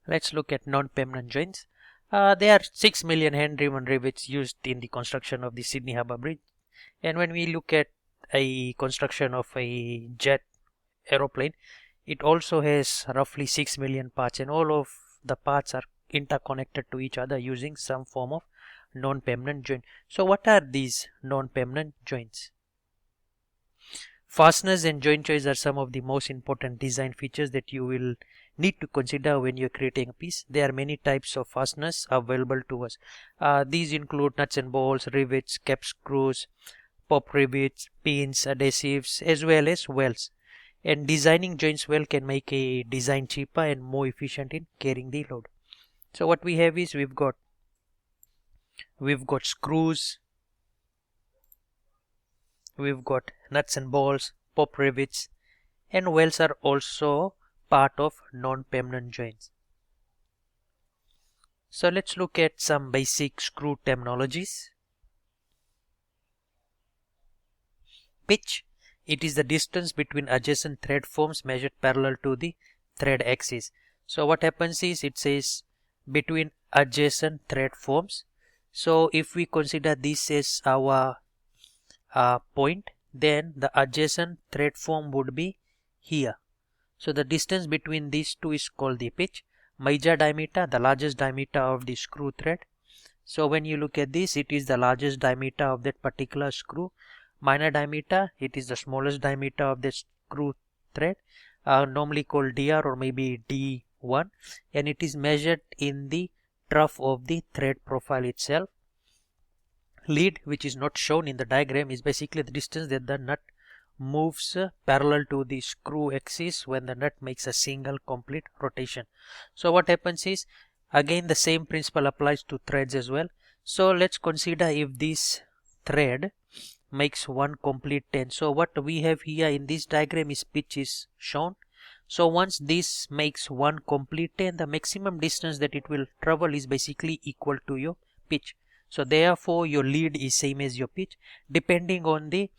Let's look at non-permanent joints. There are 6 million hand-driven rivets used in the construction of the Sydney Harbour Bridge. And when we look at a construction of a jet aeroplane, it also has roughly 6 million parts, and all of the parts are interconnected to each other using some form of non-permanent joint. So what are these non-permanent joints? Fasteners and joint choice are some of the most important design features that you will need to consider when you're creating a piece. There are many types of fasteners available to us. These include nuts and bolts, rivets, cap screws, pop rivets, pins, adhesives, as well as welds. And designing joints well can make a design cheaper and more efficient in carrying the load. So what we have is we've got screws, we've got nuts and bolts, pop rivets, and welds are also part of non-permanent joints. So let's look at some basic screw terminologies. Pitch. It is the distance between adjacent thread forms measured parallel to the thread axis. So what happens is it says between adjacent thread forms. So if we consider this as our point, then the adjacent thread form would be here. So the distance between these two is called the pitch. Major diameter, the largest diameter of the screw thread. So when you look at this, it is the largest diameter of that particular screw. Minor diameter, it is the smallest diameter of the screw thread, normally called DR or maybe D1, and it is measured in the trough of the thread profile itself. Lead, which is not shown in the diagram, is basically the distance that the nut moves parallel to the screw axis when the nut makes a single complete rotation. So what happens is, again the same principle applies to threads as well. So let's consider if this thread makes one complete turn. So what we have here in this diagram is pitch is shown. So once this makes one complete turn, the maximum distance that it will travel is basically equal to your pitch. So therefore your lead is same as your pitch depending on the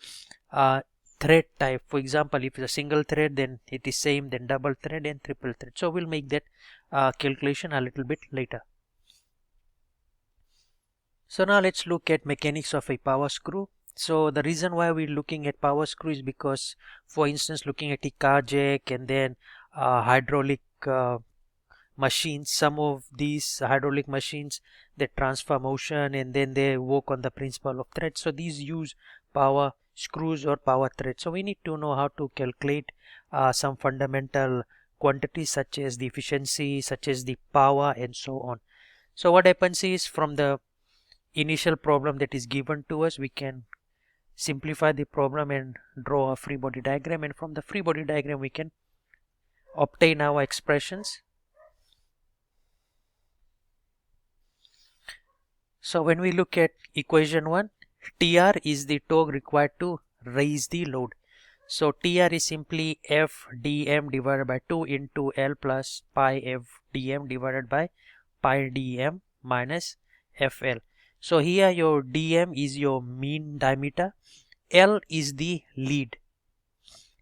thread type. For example, if it's a single thread, then it is same, then double thread and triple thread. So we'll make that calculation a little bit later. So now let's look at mechanics of a power screw. So the reason why we're looking at power screw is because, for instance, looking at a car jack and then hydraulic machines, some of these hydraulic machines, they transfer motion and then they work on the principle of thread. So these use power screws or power threads. So we need to know how to calculate some fundamental quantities such as the efficiency, such as the power, and so on. So what happens is, from the initial problem that is given to us, we can simplify the problem and draw a free body diagram, and from the free body diagram we can obtain our expressions. So when we look at equation 1, TR is the torque required to raise the load. So TR is simply FDM divided by 2 into L plus pi FDM divided by pi DM minus FL. So here your DM is your mean diameter, L is the lead,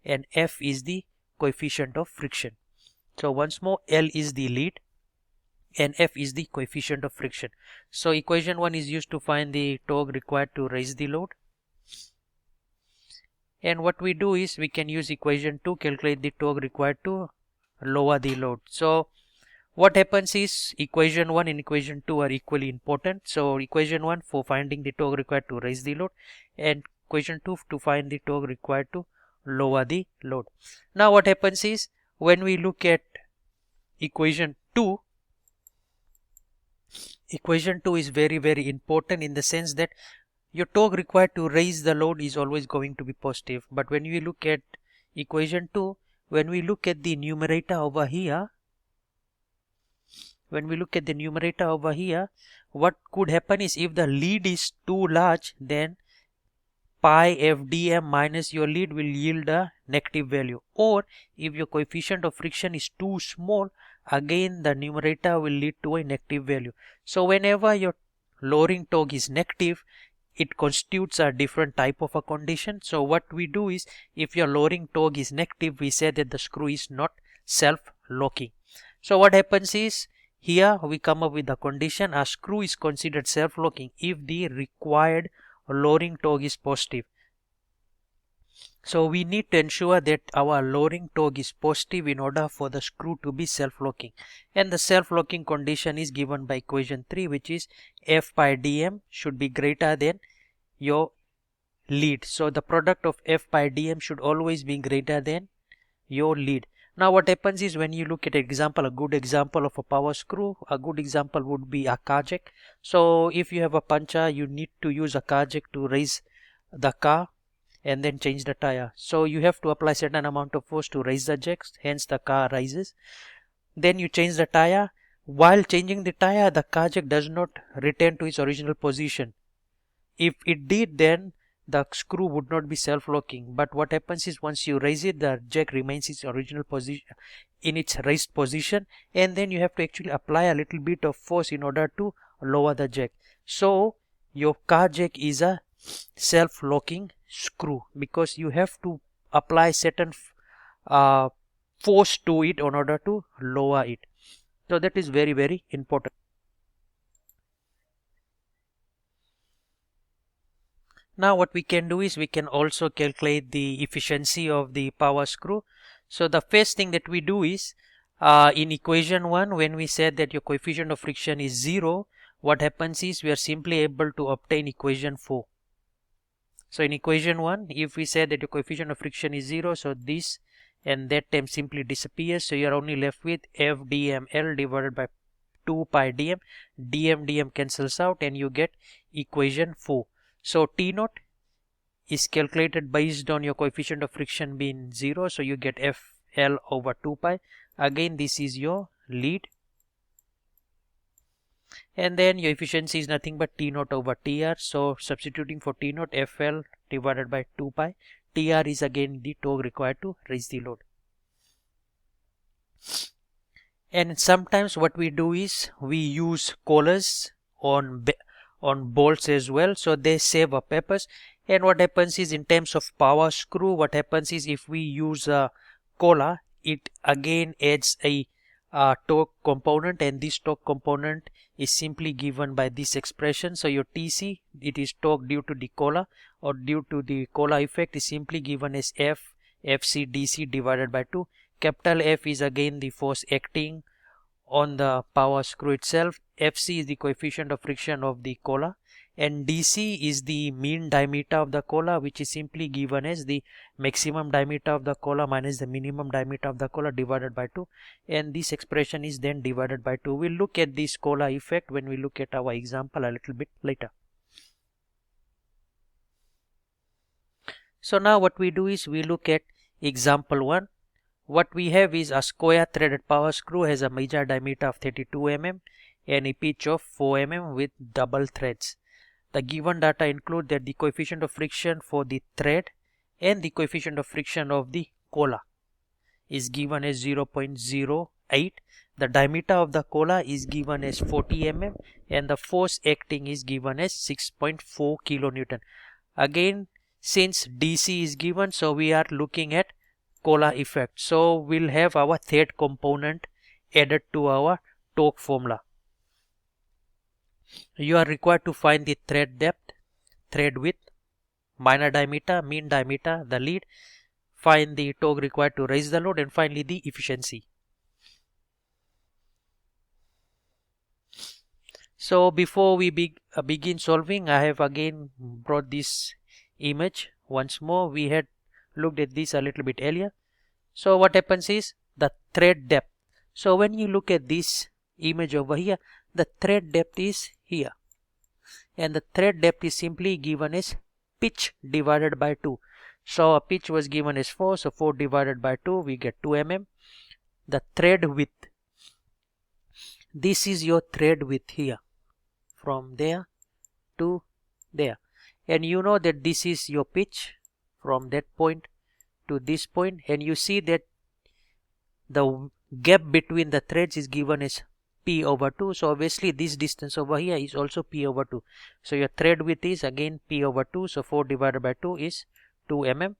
and F is the coefficient of friction. So once more, L is the lead and F is the coefficient of friction. So equation 1 is used to find the torque required to raise the load. And what we do is we can use equation 2 calculate the torque required to lower the load. So what happens is, equation 1 and equation 2 are equally important. So equation 1 for finding the torque required to raise the load, and equation 2 to find the torque required to lower the load. Now what happens is, when we look at equation 2, equation 2 is very important in the sense that your torque required to raise the load is always going to be positive. But when we look at equation 2, when we look at the numerator over here, what could happen is, if the lead is too large, then pi FDM minus your lead will yield a negative value. Or if your coefficient of friction is too small, again the numerator will lead to a negative value. So whenever your lowering torque is negative, it constitutes a different type of a condition. So what we do is, if your lowering torque is negative, we say that the screw is not self-locking. So what happens is, here we come up with the condition a screw is considered self-locking if the required lowering torque is positive. So we need to ensure that our lowering torque is positive in order for the screw to be self-locking, and the self-locking condition is given by equation 3, which is F by dm should be greater than your lead. So the product of F by dm should always be greater than your lead. Now what happens is, when you look at example, a good example of a power screw, a good example would be a car jack. So if you have a puncher, you need to use a car jack to raise the car and then change the tire. So you have to apply certain amount of force to raise the jack, hence the car rises. Then you change the tire. While changing the tire, the car jack does not return to its original position. If it did, then the screw would not be self-locking. But what happens is, once you raise it, the jack remains its original position, in its raised position, and then you have to actually apply a little bit of force in order to lower the jack. So your car jack is a self-locking screw because you have to apply certain force to it in order to lower it. So that is very, very important. Now what we can do is, we can also calculate the efficiency of the power screw. So the first thing that we do is, in equation 1, when we said that your coefficient of friction is 0, what happens is we are simply able to obtain equation 4. So in equation 1, if we say that your coefficient of friction is 0, so this and that term simply disappears. So you are only left with F dm L divided by 2 pi dm. Dm cancels out and you get equation 4. So T naught is calculated based on your coefficient of friction being 0. So you get FL over 2 pi. Again, this is your lead. And then your efficiency is nothing but T naught over TR. So substituting for T naught, FL divided by 2 pi. TR is again the torque required to raise the load. And sometimes what we do is, we use collars on bolts as well, so they save up papers. And what happens is, in terms of power screw, what happens is, if we use a collar, it again adds a torque component, and this torque component is simply given by this expression. So your TC, it is torque due to the collar or due to the collar effect, is simply given as FC DC divided by 2. Capital F is again the force acting on the power screw itself. FC is the coefficient of friction of the collar, and DC is the mean diameter of the collar, which is simply given as the maximum diameter of the collar minus the minimum diameter of the collar divided by 2, and this expression is then divided by 2. We'll look at this collar effect when we look at our example a little bit later. So now what we do is, we look at example 1. What we have is, a square threaded power screw has a major diameter of 32 mm and a pitch of 4 mm with double threads. The given data include that the coefficient of friction for the thread and the coefficient of friction of the collar is given as 0.08. The diameter of the collar is given as 40 mm and the force acting is given as 6.4 kilonewton. Again, since DC is given, so we are looking at collar effect. So we'll have our thread component added to our torque formula. You are required to find the thread depth, thread width, minor diameter, mean diameter, the lead, find the torque required to raise the load, and finally the efficiency. So before we begin solving, I have again brought this image once more. We had looked at this a little bit earlier. So what happens is, the thread depth. So when you look at this image over here, the thread depth is here, and the thread depth is simply given as pitch divided by 2. So a pitch was given as 4, so 4 divided by 2, we get 2 mm. The thread width, this is your thread width here, from there to there, and you know that this is your pitch from that point to this point, and you see that the gap between the threads is given as P over 2. So obviously this distance over here is also P over 2. So your thread width is again P over 2. So 4 divided by 2 is 2 mm.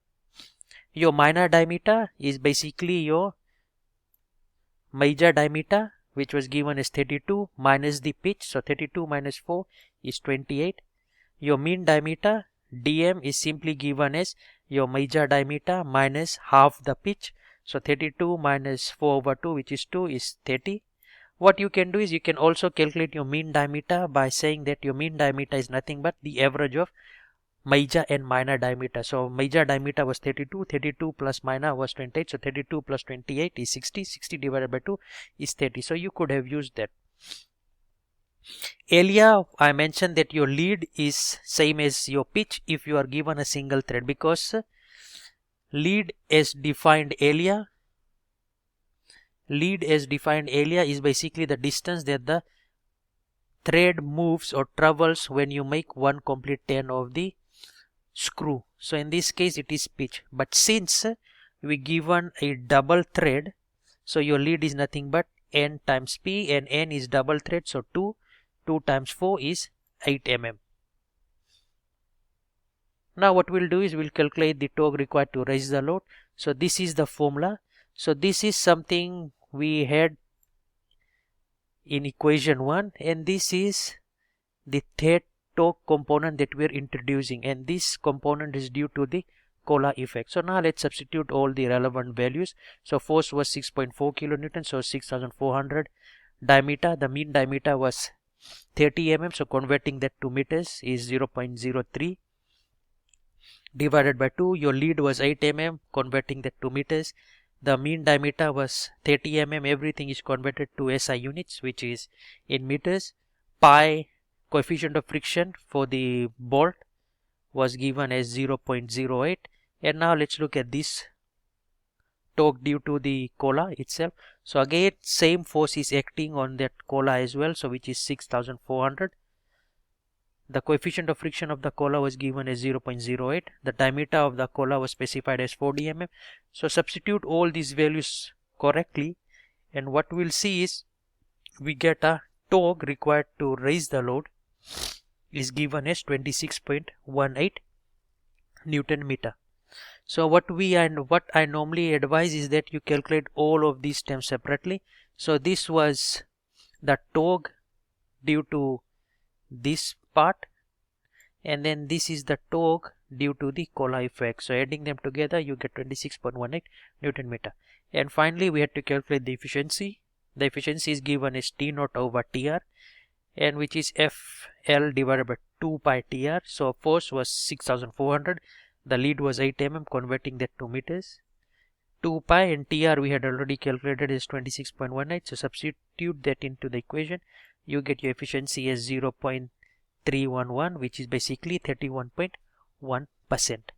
Your minor diameter is basically your major diameter which was given as 32 minus the pitch. So 32 minus 4 is 28. Your mean diameter dm is simply given as your major diameter minus half the pitch. So 32 minus 4 over 2, which is 2, is 30. What you can do is you can also calculate your mean diameter by saying that your mean diameter is nothing but the average of major and minor diameter. So major diameter was 32, 32 plus minor was 28, so 32 plus 28 is 60, 60 divided by 2 is 30. So you could have used that. Area, I mentioned that your lead is same as your pitch if you are given a single thread, because lead as defined area is basically the distance that the thread moves or travels when you make one complete turn of the screw. So in this case it is pitch, but since we given a double thread, so your lead is nothing but n times p, and n is double thread, so 2 times 4 is 8 mm. Now what we'll do is we'll calculate the torque required to raise the load. So this is the formula. So this is something we had in equation 1, and this is the third torque component that we're introducing, and this component is due to the Kohler effect. So now let's substitute all the relevant values. So force was 6.4 kilonewton, so 6400. Diameter, the mean diameter was 30 mm, so converting that to meters is 0.03 divided by 2. Your lead was 8 mm, converting that to meters. The mean diameter was 30 mm, everything is converted to SI units, which is in meters. Pi, coefficient of friction for the bolt, was given as 0.08. And now let's look at this torque due to the Kohler itself. So again, same force is acting on that Kohler as well, so which is 6400. The coefficient of friction of the Kohler was given as 0.08. The diameter of the Kohler was specified as 40 mm. So substitute all these values correctly, and what we'll see is we get a torque required to raise the load is given as 26.18 Newton meter. So what I normally advise is that you calculate all of these terms separately. So this was the torque due to this part, and then this is the torque due to the Kohler effect. So adding them together you get 26.18 Newton meter. And finally we had to calculate the efficiency. The efficiency is given as T naught over TR, and which is FL divided by 2 pi TR. So force was 6400, the lead was 8 mm, converting that to meters. 2 pi and TR we had already calculated is 26.18, so substitute that into the equation. You get your efficiency as 0.311, which is basically 31.1%.